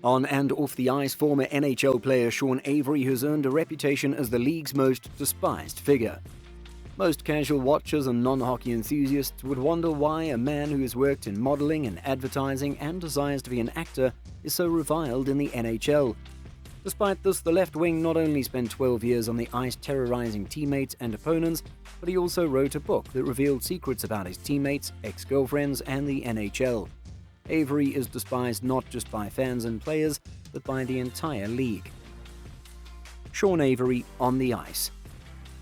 On and off the ice, former NHL player Sean Avery has earned a reputation as the league's most despised figure. Most casual watchers and non-hockey enthusiasts would wonder why a man who has worked in modeling and advertising and desires to be an actor is so reviled in the NHL. Despite this, the left wing not only spent 12 years on the ice terrorizing teammates and opponents, but he also wrote a book that revealed secrets about his teammates, ex-girlfriends, and the NHL. Avery is despised not just by fans and players, but by the entire league. Sean Avery on the ice.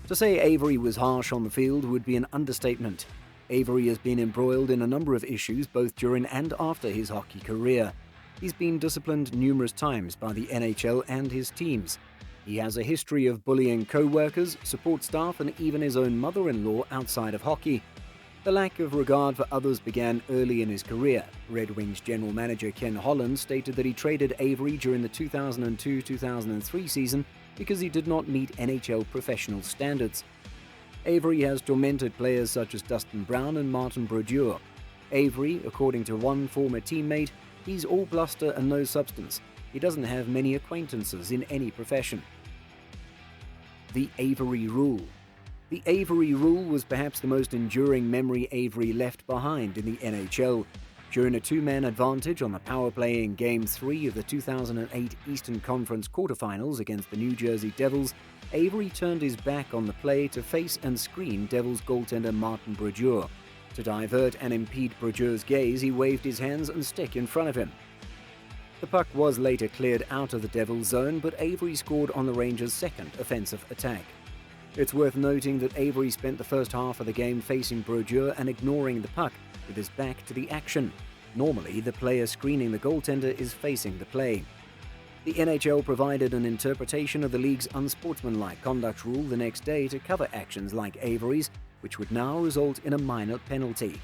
To say Avery was harsh on the field would be an understatement. Avery has been embroiled in a number of issues both during and after his hockey career. He's been disciplined numerous times by the NHL and his teams. He has a history of bullying co-workers, support staff, and even his own mother-in-law outside of hockey. The lack of regard for others began early in his career. Red Wings general manager Ken Holland stated that he traded Avery during the 2002-2003 season because he did not meet NHL professional standards. Avery has tormented players such as Dustin Brown and Martin Brodeur. Avery, according to one former teammate, he's all bluster and no substance. He doesn't have many acquaintances in any profession. The Avery Rule. The Avery Rule was perhaps the most enduring memory Avery left behind in the NHL. During a two-man advantage on the power play in Game 3 of the 2008 Eastern Conference quarterfinals against the New Jersey Devils, Avery turned his back on the play to face and screen Devils goaltender Martin Brodeur. To divert and impede Brodeur's gaze, he waved his hands and stick in front of him. The puck was later cleared out of the Devils' zone, but Avery scored on the Rangers' second offensive attack. It's worth noting that Avery spent the first half of the game facing Brodeur and ignoring the puck with his back to the action. Normally, the player screening the goaltender is facing the play. The NHL provided an interpretation of the league's unsportsmanlike conduct rule the next day to cover actions like Avery's, which would now result in a minor penalty.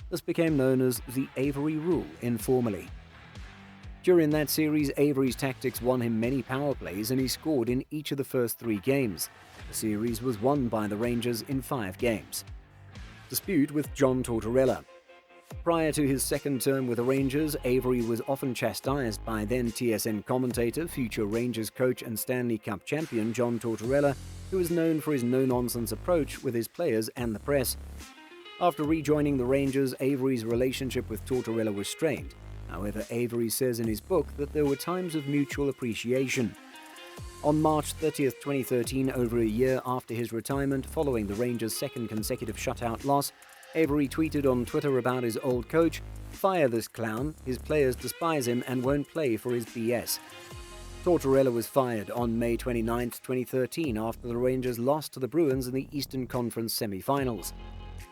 This became known as the Avery Rule informally. During that series, Avery's tactics won him many power plays and he scored in each of the first 3 games. The series was won by the Rangers in 5 games. Dispute with John Tortorella. Prior to his second term with the Rangers, Avery was often chastised by then TSN commentator, future Rangers coach and Stanley Cup champion John Tortorella, who was known for his no-nonsense approach with his players and the press. After rejoining the Rangers, Avery's relationship with Tortorella was strained. However, Avery says in his book that there were times of mutual appreciation. On March 30th, 2013, over a year after his retirement following the Rangers' second consecutive shutout loss, Avery tweeted on Twitter about his old coach, "Fire this clown, his players despise him and won't play for his BS." Tortorella was fired on May 29, 2013 after the Rangers lost to the Bruins in the Eastern Conference semifinals.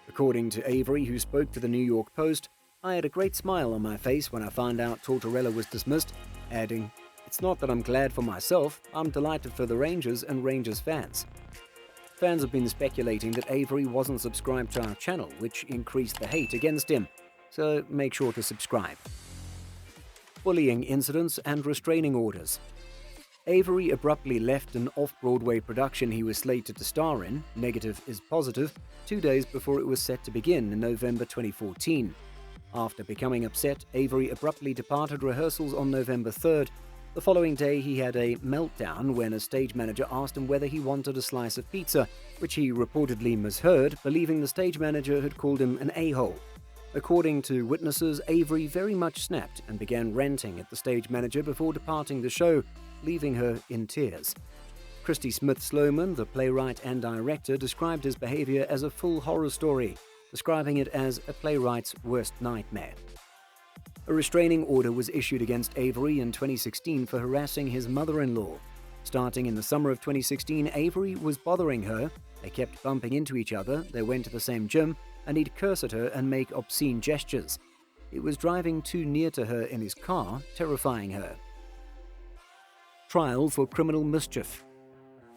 According to Avery, who spoke to the New York Post, "I had a great smile on my face when I found out Tortorella was dismissed," adding, "It's not that I'm glad for myself, I'm delighted for the Rangers and Rangers fans." Fans have been speculating that Avery wasn't subscribed to our channel, which increased the hate against him, so make sure to subscribe. Bullying incidents and restraining orders. Avery abruptly left an off-Broadway production he was slated to star in, Negative is Positive, 2 days before it was set to begin in November 2014. After becoming upset, Avery abruptly departed rehearsals on November 3rd. The following day, he had a meltdown when a stage manager asked him whether he wanted a slice of pizza, which he reportedly misheard, believing the stage manager had called him an a-hole. According to witnesses, Avery very much snapped and began ranting at the stage manager before departing the show, leaving her in tears. Christy Smith-Sloman, the playwright and director, described his behavior as a full horror story, describing it as a playwright's worst nightmare. A restraining order was issued against Avery in 2016 for harassing his mother-in-law. Starting in the summer of 2016, Avery was bothering her. They kept bumping into each other, they went to the same gym, and he'd curse at her and make obscene gestures. It was driving too near to her in his car, terrifying her. Trial for criminal mischief.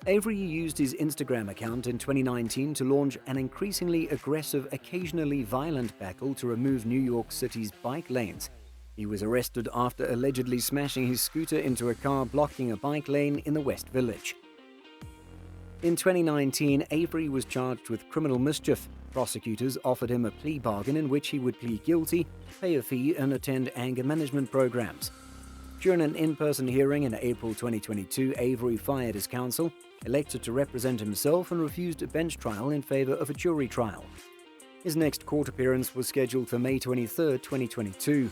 Avery used his Instagram account in 2019 to launch an increasingly aggressive, occasionally violent battle to remove New York City's bike lanes. He was arrested after allegedly smashing his scooter into a car blocking a bike lane in the West Village. In 2019, Avery was charged with criminal mischief. Prosecutors offered him a plea bargain in which he would plead guilty, pay a fee, and attend anger management programs. During an in-person hearing in April 2022, Avery fired his counsel, elected to represent himself, and refused a bench trial in favor of a jury trial. His next court appearance was scheduled for May 23, 2022.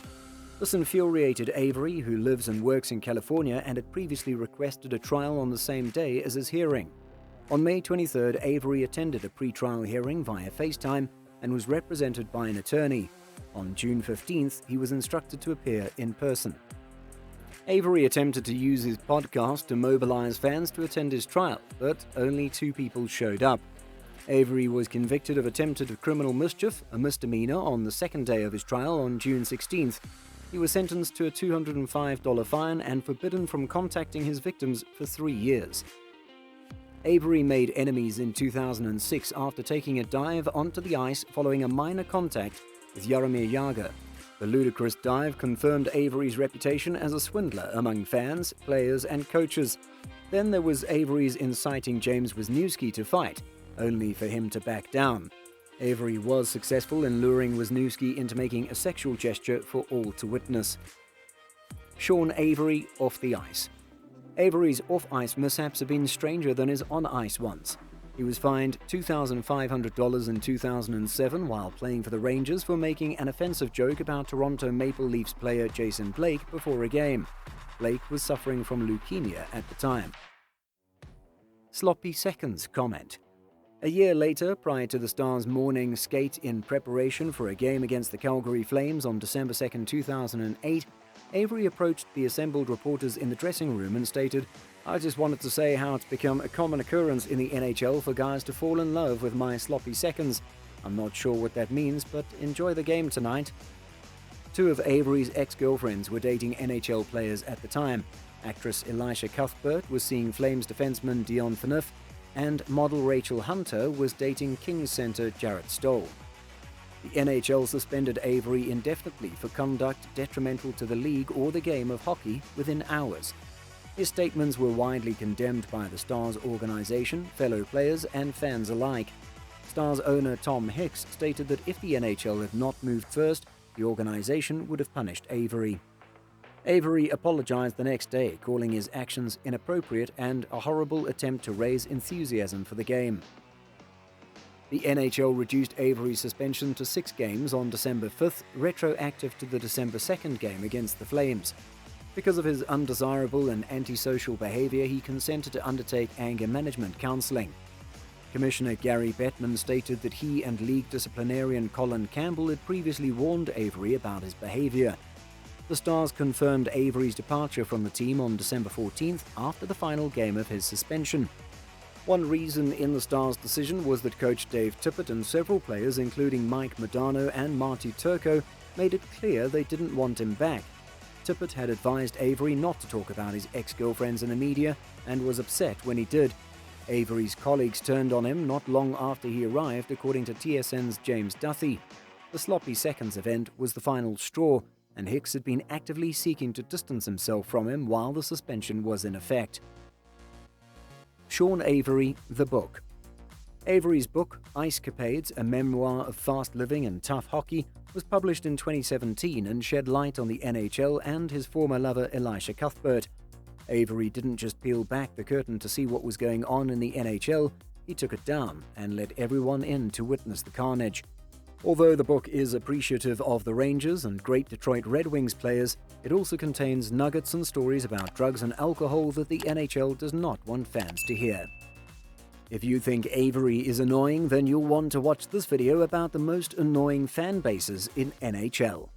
This infuriated Avery, who lives and works in California and had previously requested a trial on the same day as his hearing. On May 23, Avery attended a pre-trial hearing via FaceTime and was represented by an attorney. On June 15th, he was instructed to appear in person. Avery attempted to use his podcast to mobilize fans to attend his trial, but only 2 people showed up. Avery was convicted of attempted criminal mischief, a misdemeanor, on the second day of his trial on June 16th. He was sentenced to a $205 fine and forbidden from contacting his victims for 3 years. Avery made enemies in 2006 after taking a dive onto the ice following a minor contact with Jaromir Jagr. The ludicrous dive confirmed Avery's reputation as a swindler among fans, players, and coaches. Then there was Avery's inciting James Wisniewski to fight, only for him to back down. Avery was successful in luring Wisniewski into making a sexual gesture for all to witness. Sean Avery off the ice. Avery's off-ice mishaps have been stranger than his on-ice ones. He was fined $2,500 in 2007 while playing for the Rangers for making an offensive joke about Toronto Maple Leafs player Jason Blake before a game. Blake was suffering from leukemia at the time. Sloppy seconds comment. A year later, prior to the Stars' morning skate in preparation for a game against the Calgary Flames on December 2, 2008, Avery approached the assembled reporters in the dressing room and stated, "I just wanted to say how it's become a common occurrence in the NHL for guys to fall in love with my sloppy seconds. I'm not sure what that means, but enjoy the game tonight." 2 of Avery's ex-girlfriends were dating NHL players at the time. Actress Elisha Cuthbert was seeing Flames defenseman Dion Phaneuf, and model Rachel Hunter was dating Kings center Jarrett Stoll. The NHL suspended Avery indefinitely for conduct detrimental to the league or the game of hockey within hours. His statements were widely condemned by the Stars organization, fellow players, and fans alike. Stars owner Tom Hicks stated that if the NHL had not moved first, the organization would have punished Avery. Avery apologized the next day, calling his actions inappropriate and a horrible attempt to raise enthusiasm for the game. The NHL reduced Avery's suspension to 6 games on December 5th, retroactive to the December 2nd game against the Flames. Because of his undesirable and antisocial behavior, he consented to undertake anger management counseling. Commissioner Gary Bettman stated that he and league disciplinarian Colin Campbell had previously warned Avery about his behavior. The Stars confirmed Avery's departure from the team on December 14th after the final game of his suspension. One reason in the Stars' decision was that coach Dave Tippett and several players, including Mike Modano and Marty Turco, made it clear they didn't want him back. Tippett had advised Avery not to talk about his ex-girlfriends in the media and was upset when he did. Avery's colleagues turned on him not long after he arrived, according to TSN's James Duthie. The sloppy seconds event was the final straw, and Hicks had been actively seeking to distance himself from him while the suspension was in effect. Sean Avery, the book. Avery's book, Ice Capades, a memoir of fast living and tough hockey, was published in 2017 and shed light on the NHL and his former lover Elisha Cuthbert. Avery didn't just peel back the curtain to see what was going on in the NHL, he took it down and let everyone in to witness the carnage. Although the book is appreciative of the Rangers and great Detroit Red Wings players, it also contains nuggets and stories about drugs and alcohol that the NHL does not want fans to hear. If you think Avery is annoying, then you'll want to watch this video about the most annoying fan bases in NHL.